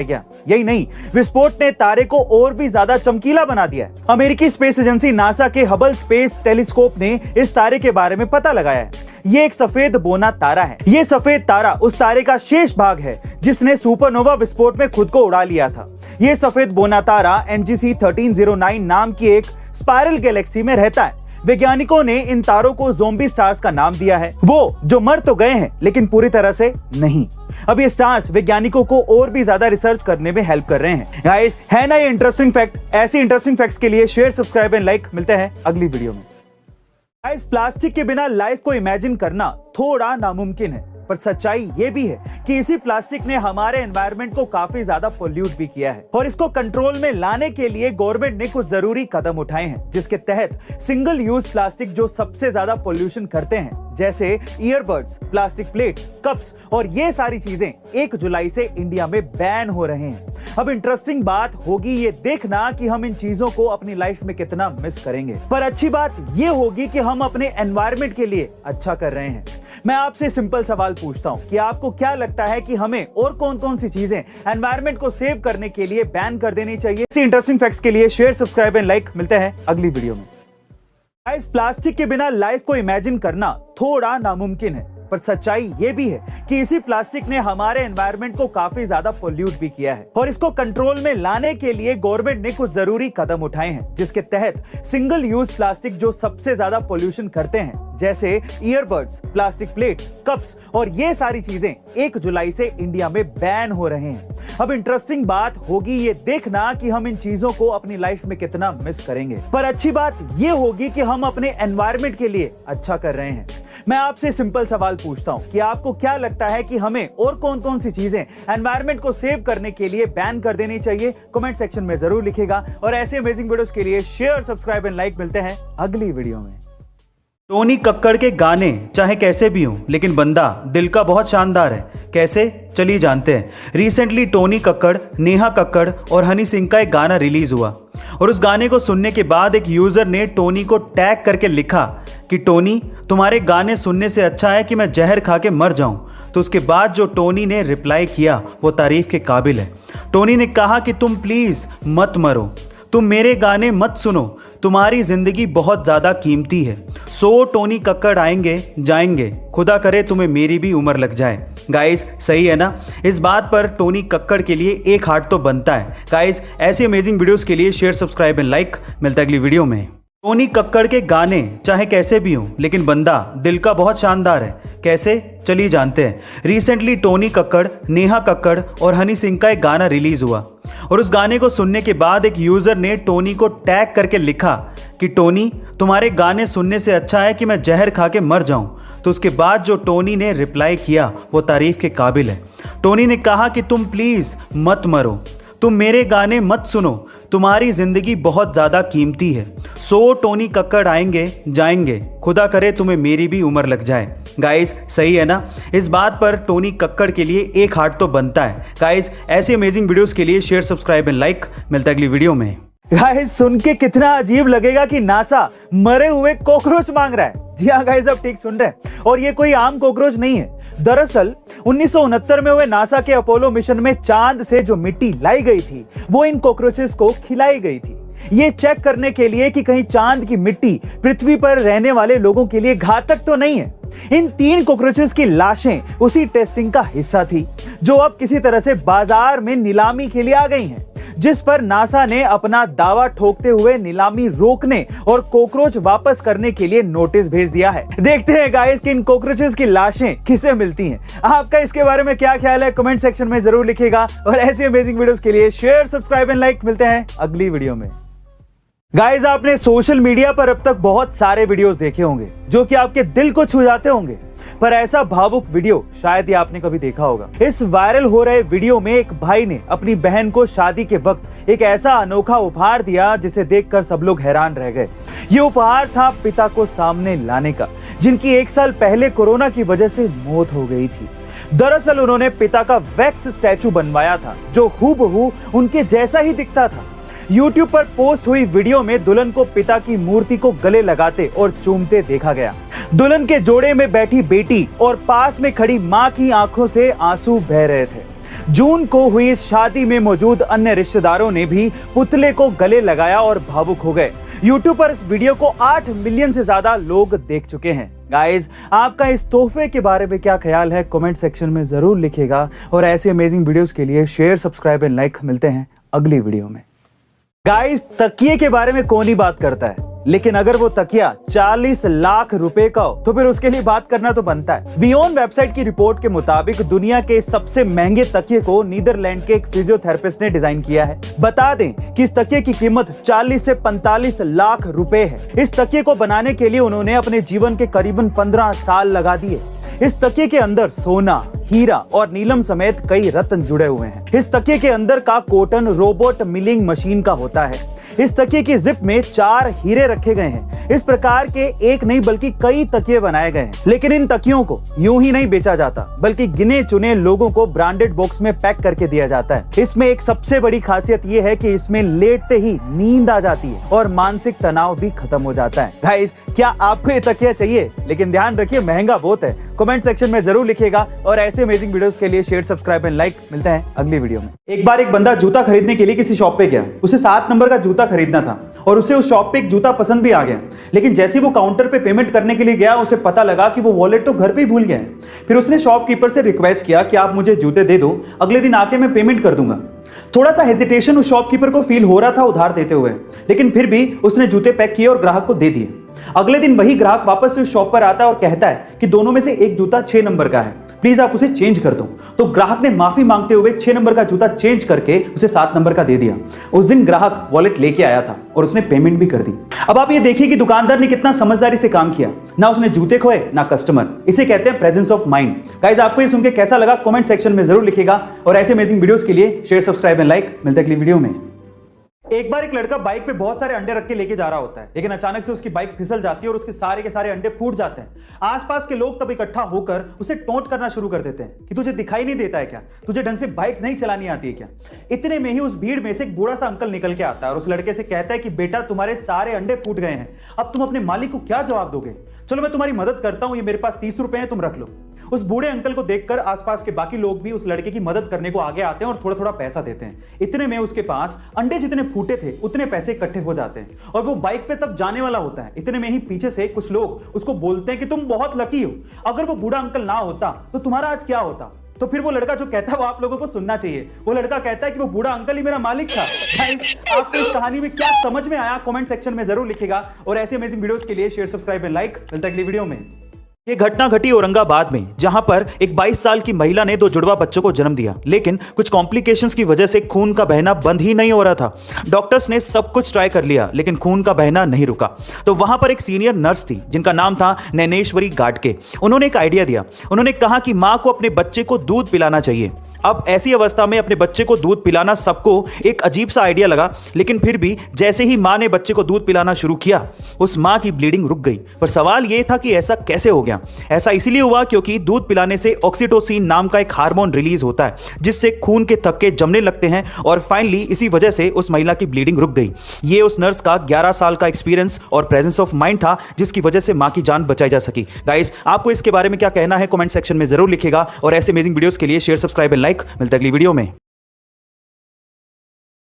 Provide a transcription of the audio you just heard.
क्या? यही नहीं, विस्फोट ने तारे को और भी ज्यादा चमकीला बना दिया है। अमेरिकी स्पेस एजेंसी नासा के हबल स्पेस टेलीस्कोप ने इस तारे के बारे में पता लगाया है। ये एक सफेद बोना तारा है। ये सफेद तारा उस तारे का शेष भाग है जिसने सुपरनोवा विस्फोट में खुद को उड़ा लिया था। ये सफेद बोना तारा NGC 1309 नाम की एक स्पाइरल गैलेक्सी में रहता है। वैज्ञानिकों ने इन तारों को ज़ोंबी स्टार्स का नाम दिया है, वो जो मर तो गए हैं लेकिन पूरी तरह से नहीं। अब ये स्टार्स वैज्ञानिकों को और भी ज्यादा रिसर्च करने में हेल्प कर रहे हैं। गाइस, है ना ये इंटरेस्टिंग फैक्ट? ऐसी इंटरेस्टिंग फैक्ट्स के लिए शेयर, सब्सक्राइब एंड लाइक। मिलते हैं अगली वीडियो में। गाइस, प्लास्टिक के बिना लाइफ को इमेजिन करना थोड़ा नामुमकिन है, पर सच्चाई ये भी है कि इसी प्लास्टिक ने हमारे एनवायरनमेंट को काफी ज्यादा पोल्यूट भी किया है और इसको कंट्रोल में लाने के लिए गवर्नमेंट ने कुछ जरूरी कदम उठाए हैं, जिसके तहत सिंगल यूज प्लास्टिक जो सबसे ज्यादा पोल्यूशन करते हैं, जैसे ईयरबड्स, प्लास्टिक प्लेट्स, कप्स और ये सारी चीजें 1 जुलाई से इंडिया में बैन हो रहे हैं। अब इंटरेस्टिंग बात होगी ये देखना कि हम इन चीजों को अपनी लाइफ में कितना मिस करेंगे, पर अच्छी बात ये होगी कि हम अपने एनवायरनमेंट के लिए अच्छा कर रहे हैं। मैं आपसे सिंपल सवाल पूछता हूं कि आपको क्या लगता है कि हमें और कौन कौन सी चीजें एनवायरनमेंट को सेव करने के लिए बैन कर देनी चाहिए? ऐसी इंटरेस्टिंग फैक्ट्स के लिए शेयर, सब्सक्राइब एंड लाइक। मिलते हैं अगली वीडियो में। गाइस, प्लास्टिक के बिना लाइफ को इमेजिन करना थोड़ा नामुमकिन है, पर सच्चाई ये भी है कि इसी प्लास्टिक ने हमारे एनवायरनमेंट को काफी ज्यादा पोल्यूट भी किया है और इसको कंट्रोल में लाने के लिए गवर्नमेंट ने कुछ जरूरी कदम उठाए हैं, जिसके तहत सिंगल यूज प्लास्टिक जो सबसे ज्यादा पोल्यूशन करते हैं, जैसे ईयरबड्स, प्लास्टिक प्लेट्स, कप्स और ये सारी चीजें 1 जुलाई से इंडिया में बैन हो रहे हैं। अब इंटरेस्टिंग बात होगी ये देखना कि हम इन चीजों को अपनी लाइफ में कितना मिस करेंगे, पर अच्छी बात ये होगी कि हम अपने एनवायरनमेंट के लिए अच्छा कर रहे हैं। मैं आपसे सिंपल सवाल पूछता हूं कि आपको क्या लगता है कि हमें और कौन कौन सी चीजें एनवायरनमेंट को सेव करने के लिए बैन कर देनी चाहिए? कमेंट सेक्शन में जरूर लिखिएगा और ऐसे अमेजिंग वीडियोस के लिए शेयर, सब्सक्राइब एंड लाइक। मिलते हैं अगली वीडियो में। टोनी कक्कड़ के गाने चाहे कैसे भी हों, लेकिन बंदा दिल का बहुत शानदार है। कैसे? चलिए जानते हैं। रिसेंटली टोनी कक्कड़, नेहा कक्कड़ और हनी सिंह का एक गाना रिलीज हुआ और उस गाने को सुनने के बाद एक यूजर ने टोनी को टैग करके लिखा कि टोनी, तुम्हारे गाने सुनने से अच्छा है कि मैं जहर खा के मर जाऊं। तो उसके बाद जो टोनी ने रिप्लाई किया वो तारीफ के काबिल है। टोनी ने कहा कि तुम प्लीज मत मरो, तुम मेरे गाने मत सुनो, तुम्हारी जिंदगी बहुत ज्यादा कीमती है। सो टोनी कक्कड़ आएंगे जाएंगे, खुदा करे तुम्हें मेरी भी उम्र लग जाए। गाइस, सही है ना? इस बात पर टोनी कक्कड़ के लिए एक हार्ट तो बनता है। गाइस, ऐसी अमेजिंग वीडियोस के लिए शेयर, सब्सक्राइब एंड लाइक। मिलता है अगली वीडियो में। टोनी कक्कड़ के गाने चाहे कैसे भी हों, लेकिन बंदा दिल का बहुत शानदार है। कैसे? चलिए जानते हैं। रिसेंटली टोनी कक्कड़, नेहा कक्कड़ और हनी सिंह का एक गाना रिलीज हुआ और उस गाने को सुनने के बाद एक यूजर ने टोनी को टैग करके लिखा कि टोनी, तुम्हारे गाने सुनने से अच्छा है कि मैं जहर खा के मर जाऊं। तो उसके बाद जो टोनी ने रिप्लाई किया वो तारीफ के काबिल है। टोनी ने कहा कि तुम प्लीज मत मरो, तुम मेरे गाने मत सुनो, तुम्हारी जिंदगी बहुत ज्यादा कीमती है। सो टोनी कक्कड़ आएंगे जाएंगे, खुदा करे तुम्हें मेरी भी उम्र लग जाए। गाइस, सही है ना? इस बात पर टोनी कक्कड़ के लिए एक हार्ट तो बनता है। गाइस, ऐसी अमेजिंग वीडियोस के लिए शेयर, सब्सक्राइब एंड लाइक। मिलता है अगली वीडियो में। गाइस, सुन के कितना अजीब लगेगा कि नासा मरे हुए कॉकरोच मांग रहा है। जी हाँ गाइस, आप ठीक सुन रहे हैं और ये कोई आम कॉकरोच नहीं है। दरअसल 1969 में हुए नासा के अपोलो मिशन में चांद से जो मिट्टी लाई गई थी वो इन कॉकरोचेस को खिलाई गई थी, ये चेक करने के लिए कि कहीं चांद की मिट्टी पृथ्वी पर रहने वाले लोगों के लिए घातक तो नहीं है। इन 3 कॉकरोचेस की लाशें उसी टेस्टिंग का हिस्सा थी जो अब किसी तरह से बाजार में नीलामी के लिए आ गई हैं, जिस पर नासा ने अपना दावा ठोकते हुए नीलामी रोकने और कॉकरोच वापस करने के लिए नोटिस भेज दिया है। देखते हैं गाइस कि इन कॉकरोचेस की लाशें किसे मिलती हैं। आपका इसके बारे में क्या ख्याल है? कमेंट सेक्शन में जरूर लिखिएगा और ऐसी अमेजिंग वीडियोस के लिए शेयर, सब्सक्राइब एंड लाइक। मिलते हैं अगली वीडियो में। गाइस, आपने सोशल मीडिया पर अब तक बहुत सारे वीडियोस देखे होंगे जो कि आपके दिल को छू जाते होंगे, पर ऐसा भावुक वीडियो शायद ही आपने कभी देखा होगा। इस वायरल हो रहे वीडियो में एक भाई ने अपनी बहन को शादी के वक्त एक ऐसा अनोखा उपहार दिया जिसे देखकर सब लोग हैरान रह गए। ये उपहार था पिता को सामने लाने का, जिनकी 1 साल पहले कोरोना की वजह से मौत हो गई थी। दरअसल उन्होंने पिता का वैक्स स्टैचू बनवाया था जो हूबहू उनके जैसा ही दिखता था। YouTube पर पोस्ट हुई वीडियो में दुल्हन को पिता की मूर्ति को गले लगाते और चूमते देखा गया। दुल्हन के जोड़े में बैठी बेटी और पास में खड़ी मां की आंखों से आंसू बह रहे थे। जून को हुई इस शादी में मौजूद अन्य रिश्तेदारों ने भी पुतले को गले लगाया और भावुक हो गए। यूट्यूब पर इस वीडियो को 8 मिलियन से ज्यादा लोग देख चुके हैं। गाइस, आपका इस तोहफे के बारे में क्या ख्याल है कमेंट सेक्शन में जरूर लिखिएगा और ऐसे अमेजिंग वीडियोस के लिए शेयर, सब्सक्राइब एंड लाइक। मिलते हैं अगली वीडियो में। गाइस, तकिए के बारे में कौन ही बात करता है, लेकिन अगर वो तकिया 40 लाख रुपए का हो तो फिर उसके लिए बात करना तो बनता है। वियोन वेबसाइट की रिपोर्ट के मुताबिक दुनिया के सबसे महंगे तकिए को नीदरलैंड के एक फिजियोथेरेपिस्ट ने डिजाइन किया है। बता दें कि इस तकिए की कीमत 40 से 45 लाख रुपए है। इस तकिए को बनाने के लिए उन्होंने अपने जीवन के करीबन 15 साल लगा दिए। इस तकिए के अंदर सोना, हीरा और नीलम समेत कई रत्न जुड़े हुए हैं। इस तकिए के अंदर का कॉटन रोबोट मिलिंग मशीन का होता है। इस तकिए की जिप में 4 हीरे रखे गए हैं। इस प्रकार के एक नहीं बल्कि कई तकिए बनाए गए हैं, लेकिन इन तकियों को यूं ही नहीं बेचा जाता, बल्कि गिने चुने लोगों को ब्रांडेड बॉक्स में पैक करके दिया जाता है। इसमें एक सबसे बड़ी खासियत यह है कि इसमें लेटते ही नींद आ जाती है और मानसिक तनाव भी खत्म हो जाता है। गाइस, क्या आपको ये तकिया चाहिए? लेकिन ध्यान रखिए, महंगा बहुत है। कमेंट सेक्शन में जरूर लिखिएगा और ऐसे अमेजिंग वीडियोस के लिए शेयर, सब्सक्राइब एंड लाइक। मिलते हैं अगली वीडियो में। एक बार एक बंदा जूता खरीदने के लिए किसी शॉप पे गया। उसे 7 नंबर का जूता खरीदना था और उसे उस शॉप पे एक जूता पसंद भी आ गया, लेकिन जैसे वो काउंटर पे पेमेंट करने के लिए गया, उसे पता लगा कि वो वॉलेट तो घर पे ही भूल गया है। फिर उसने शॉपकीपर से रिक्वेस्ट किया कि आप मुझे जूते दे दो, अगले दिन आके मैं पेमेंट कर दूंगा। थोड़ा सा हेजिटेशन उस शॉपकीपर को फील हो रहा था उधार देते हुए, लेकिन फिर भी उसने जूते पैक किए और ग्राहक को दे दिए। अगले दिन वही ग्राहक वापस से उस शॉप पर आता है और कहता है कि दोनों में से एक जूता 6 नंबर का है, प्लीज आप उसे चेंज कर दो। तो ग्राहक ने माफी मांगते हुए 6 नंबर का जूता चेंज करके उसे 7 नंबर का दे दिया। उस दिन ग्राहक वॉलेट लेके आया था और उसने पेमेंट भी कर दी। अब आप ये देखिए कि दुकानदार ने कितना समझदारी से काम किया। ना उसने जूते खोए ना कस्टमर। इसे कहते हैं प्रेजेंस ऑफ माइंड। गाइस, आपको ये सुन के कैसा लगा कमेंट सेक्शन में जरूर लिखिएगा और ऐसे अमेजिंग वीडियोस के लिए शेयर, सब्सक्राइब एंड लाइक। मिलते हैं अगली वीडियो में। एक बार एक लड़का बाइक पे बहुत सारे अंडे रख के लेके जा रहा होता है, लेकिन अचानक से उसकी बाइक फिसल जाती है और उसके सारे के सारे अंडे फूट जाते हैं। आसपास के लोग तब इकट्ठा होकर उसे टोंट करना शुरू कर देते हैं कि तुझे दिखाई नहीं देता है क्या, तुझे ढंग से बाइक नहीं चलानी आती है क्या। इतने में ही उस भीड़ में से एक बूढ़ा सा अंकल निकल के आता है और उस लड़के से कहता है कि बेटा, तुम्हारे सारे अंडे फूट गए हैं, अब तुम अपने मालिक को क्या जवाब दोगे? चलो मैं तुम्हारी मदद करता हूं, ये मेरे पास 30 रुपए हैं, तुम रख लो। उस बूढ़े अंकल को देखकर आसपास के बाकी लोग भी उस लड़के की मदद करने को आगे आते हैं और थोड़ा थोड़ा पैसा देते हैं। इतने में उसके पास अंडे जितने फूटे थे उतने पैसे इकट्ठे हो जाते हैं और वो बाइक पे तब जाने वाला होता है। इतने में ही पीछे से कुछ लोग उसको बोलते हैं कि तुम बहुत लकी हो, अगर वो बूढ़ा अंकल ना होता तो तुम्हारा आज क्या होता। तो फिर वो लड़का जो कहता है वो आप लोगों को सुनना चाहिए। वो लड़का कहता है कि वो बूढ़ा अंकल ही मेरा मालिक था। गाइस, आपको इस कहानी में क्या समझ में आया कमेंट सेक्शन में जरूर लिखिएगा और ऐसे अमेजिंग वीडियोस के लिए शेयर, सब्सक्राइब एंड लाइक। मिलते हैं अगली वीडियो में। ये घटना घटी औरंगाबाद में, जहां पर एक 22 साल की महिला ने 2 जुड़वा बच्चों को जन्म दिया, लेकिन कुछ कॉम्प्लिकेशंस की वजह से खून का बहना बंद ही नहीं हो रहा था। डॉक्टर्स ने सब कुछ ट्राई कर लिया, लेकिन खून का बहना नहीं रुका। तो वहां पर एक सीनियर नर्स थी जिनका नाम था नैनेश्वरी गाडके। उन्होंने एक आइडिया दिया। उन्होंने कहा कि मां को अपने बच्चे को दूध पिलाना चाहिए। अब ऐसी अवस्था में अपने बच्चे को दूध पिलाना सबको एक अजीब सा आइडिया लगा, लेकिन फिर भी जैसे ही मां ने बच्चे को दूध पिलाना शुरू किया, उस मां की ब्लीडिंग रुक गई। पर सवाल यह था कि ऐसा कैसे हो गया? ऐसा इसलिए हुआ क्योंकि दूध पिलाने से ऑक्सीटोसिन नाम का एक हार्मोन रिलीज होता है, जिससे खून के थक्के जमने लगते हैं और फाइनली इसी वजह से उस महिला की ब्लीडिंग रुक गई। ये उस नर्स का 11 साल का एक्सपीरियंस और प्रेजेंस ऑफ माइंड था, जिसकी वजह से मां की जान बचाई जा सकी। गाइस, आपको इसके बारे में क्या कहना है कमेंट सेक्शन में जरूर लिखिएगा और ऐसे अमेजिंग वीडियोस के लिए शेयर, सब्सक्राइब एंड लाइक। मिलते हैं अगली वीडियो में।